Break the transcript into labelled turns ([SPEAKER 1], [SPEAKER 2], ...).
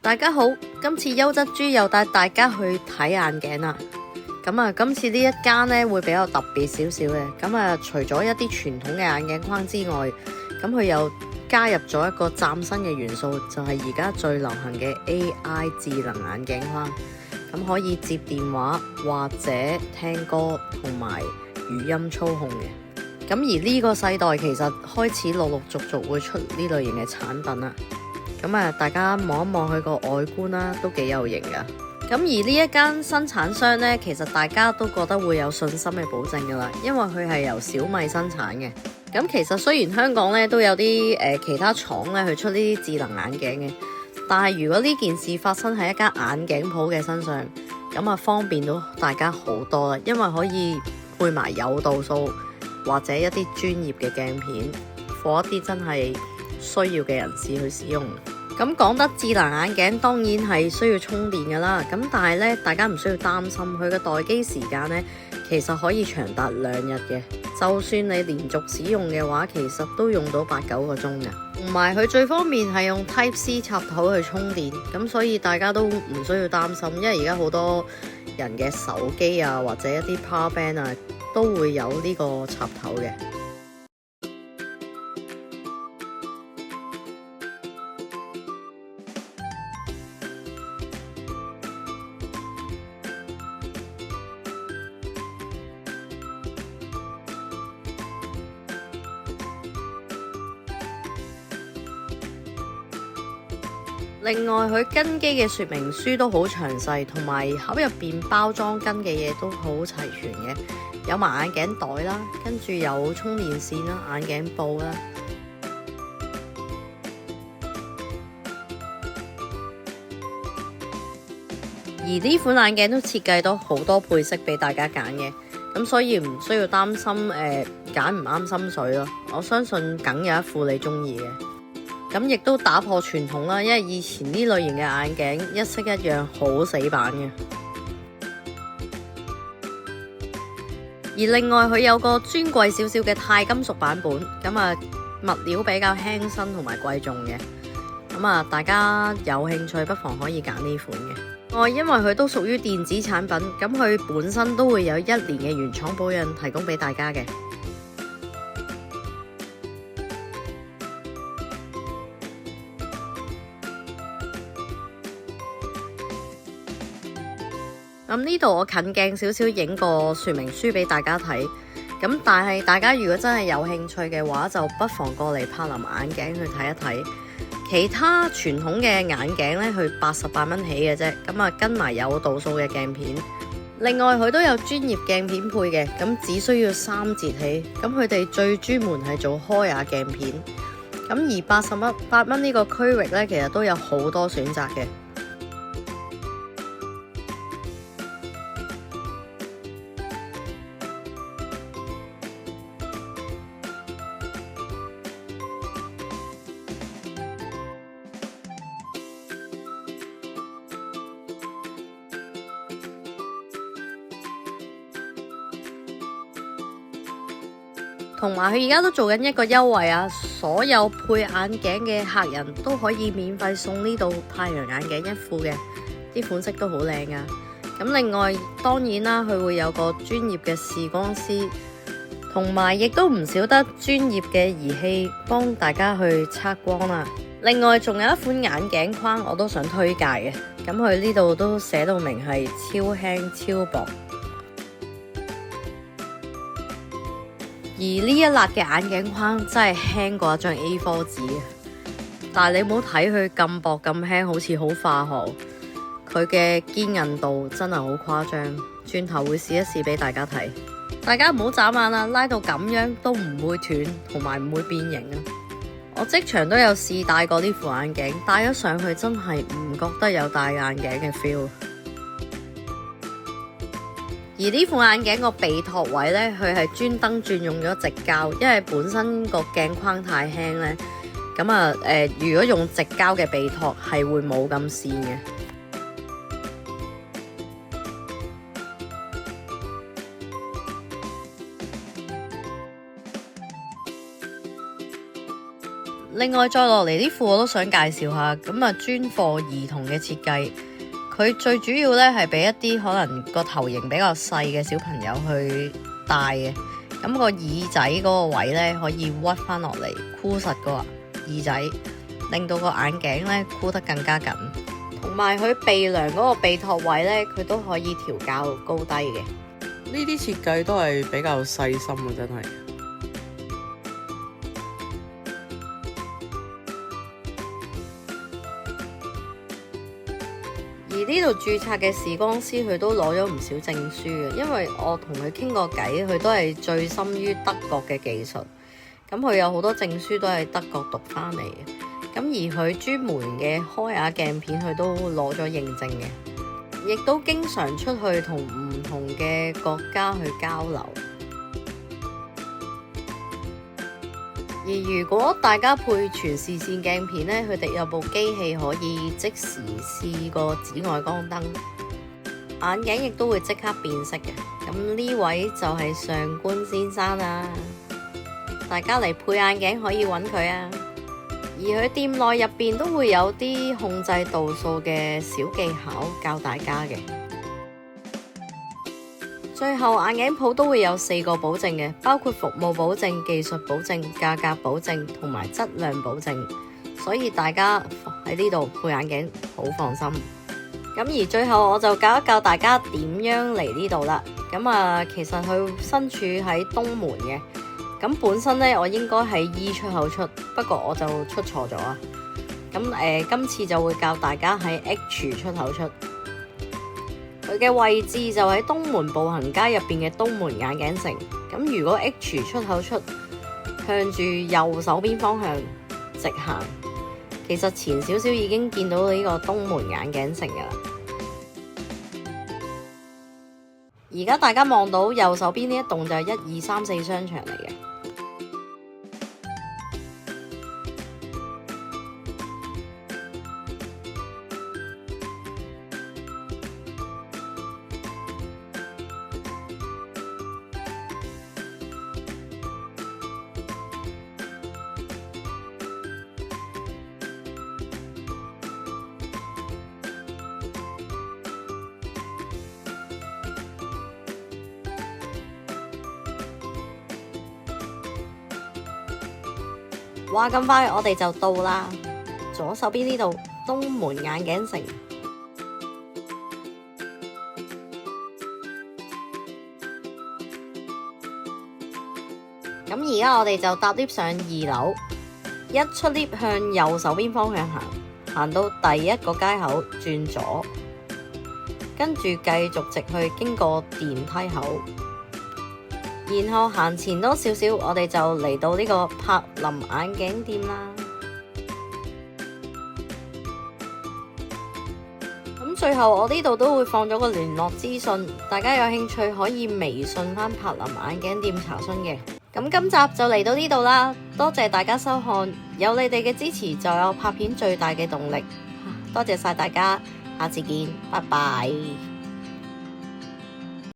[SPEAKER 1] 大家好，今次優質豬又帶大家去睇眼鏡啦。今次呢一間呢會比較特別少少嘅。除咗一啲傳統嘅眼鏡框之外，佢又加入咗一個嶄新嘅元素，就係而家最流行嘅 AI 智能眼鏡框。可以接電話或者聽歌同埋語音操控嘅。而呢個世代其實開始陸陸續續會出呢類型嘅產品啦。大家望一望佢個外觀啦，都幾有型噶。而呢一間生產商呢，其實大家都覺得會有信心嘅保證噶啦，因為佢係由小米生產嘅。其實雖然香港呢都有啲其他廠呢去出呢啲智能眼鏡嘅，但係如果呢件事發生喺一間眼鏡鋪嘅身上，方便到大家好多啦，因為可以配埋有度數或者一啲專業嘅鏡片，俾一啲真係需要嘅人士去使用。講得智能眼鏡當然係需要充電噶啦，但係咧大家唔需要擔心，佢嘅待機時間咧其實可以長達2日嘅。就算你連續使用嘅話，其實都用到8-9個鐘嘅。同埋佢最方便係用 Type C 插頭去充電，所以大家都唔需要擔心，因為而家好多人嘅手機啊或者一啲 Power Bank 啊都會有呢個插頭嘅。另外佢跟機嘅說明書都好詳細，同埋盒入邊包裝跟嘅嘢都好齊全嘅，有埋眼鏡袋啦，跟住有充電線啦、眼鏡布啦。而呢款眼鏡都設計到好多配色俾大家揀嘅，咁所以唔需要擔心揀唔啱心水咯。我相信梗有一副你中意嘅。亦都打破傳統啦，因為以前呢類型嘅眼鏡一式一樣，好死板嘅。而另外佢有個尊貴少少嘅鈦金屬版本，物料比較輕身同埋貴重嘅。大家有興趣不妨可以揀呢款嘅。因為佢都屬於電子產品，佢本身都會有1年嘅原廠保養提供俾大家嘅。呢度我近鏡少少影個說明書俾大家睇，但係大家如果真係有興趣嘅話，就不妨過嚟柏林眼鏡去睇一睇。其他傳統嘅眼鏡呢，去88蚊起嘅啫，跟埋有度數嘅鏡片。另外佢都有專業鏡片配嘅，只需要3折起。佢哋最專門係做開眼鏡片。而88蚊呢個區域呢，其實都有好多選擇嘅。同埋佢而家都做緊一個優惠啊，所有配眼鏡嘅客人都可以免費送呢度太陽眼鏡1副嘅，啲款式都好靚噶。另外當然啦，佢會有個專業嘅視光師，同埋亦都唔少得專業嘅儀器幫大家去測光啦。另外仲有一款眼鏡框我都想推介嘅，佢呢度都寫到明係超輕超薄。而呢一辣嘅眼鏡框真係輕過一張 A4 紙，但係你唔好睇佢咁薄咁輕，好似好化學，佢嘅堅韌度真係好誇張。轉頭會試一試俾大家睇，大家唔好眨眼啦，拉到咁樣都唔會斷，同埋唔會變形啊！我即場都有試戴過呢副眼鏡，戴咗上去真係唔覺得有戴眼鏡嘅 feel。而呢副眼鏡個鼻托位呢，佢係專登轉用咗直膠，因為本身個鏡框太輕呢。如果用直膠嘅鼻托係會冇咁跣嘅。另外再落嚟啲褲我都想介紹下，咁啊專貨兒童嘅設計，佢最主要咧係俾一啲可能個頭型比較細嘅小朋友去戴嘅，咁個耳仔嗰個位咧可以屈翻落嚟箍實個耳仔，令到個眼鏡咧箍得更加緊，同埋佢鼻梁嗰個鼻托位咧，佢都可以調校高低嘅。
[SPEAKER 2] 呢啲設計都係比較細心啊，真係。
[SPEAKER 1] 而呢度註冊嘅視光師佢都攞咗唔少證書嘅，因為我同佢傾過偈，佢都係醉心於德國嘅技術，咁佢有好多證書都係德國讀翻嚟嘅，咁而佢專門嘅開眼鏡片佢都攞咗認證嘅，亦都經常出去同唔同嘅國家去交流。而如果大家配全視線鏡片咧，佢哋有部機器可以即時試個紫外光燈，眼鏡亦都會即刻變色嘅。咁呢位就係上官先生啦，大家嚟配眼鏡可以揾佢啊。而佢店內入邊都會有啲控制度數嘅小技巧教大家嘅。最後眼鏡鋪都會有4個保證嘅，包括服務保證、技術保證、價格保證同埋質量保證，所以大家喺呢度配眼鏡好放心。咁而最後我就教一教大家點樣嚟呢度啦。咁其實佢身處喺東門嘅，咁本身呢，我應該喺 E 出口出，不過我就出錯咗啊。咁今次就會教大家喺 H 出口出。佢嘅位置就喺東門步行街入邊嘅東門眼鏡城。咁如果 H 出口出向住右手邊方向直行，其實前少少已經見到呢個東門眼鏡城噶啦。而家大家望到右手邊呢一棟就係1、2、3、4商場嚟嘅。話咁快我哋就到啦，左手邊呢度東門眼鏡城。咁而家我哋就搭 lift 上2樓，一出 lift 向右手邊方向行，行到第一個街口轉左，跟住繼續直去經過電梯口。然後行前多少少，我哋就嚟到呢個柏林眼鏡店啦。咁最後我呢度都會放咗個聯絡資訊，大家有興趣可以微信返柏林眼鏡店查詢嘅。咁今集就嚟到呢度啦，多謝大家收看，有你哋嘅支持就有拍片最大嘅動力。多謝晒大家，下次見，拜拜。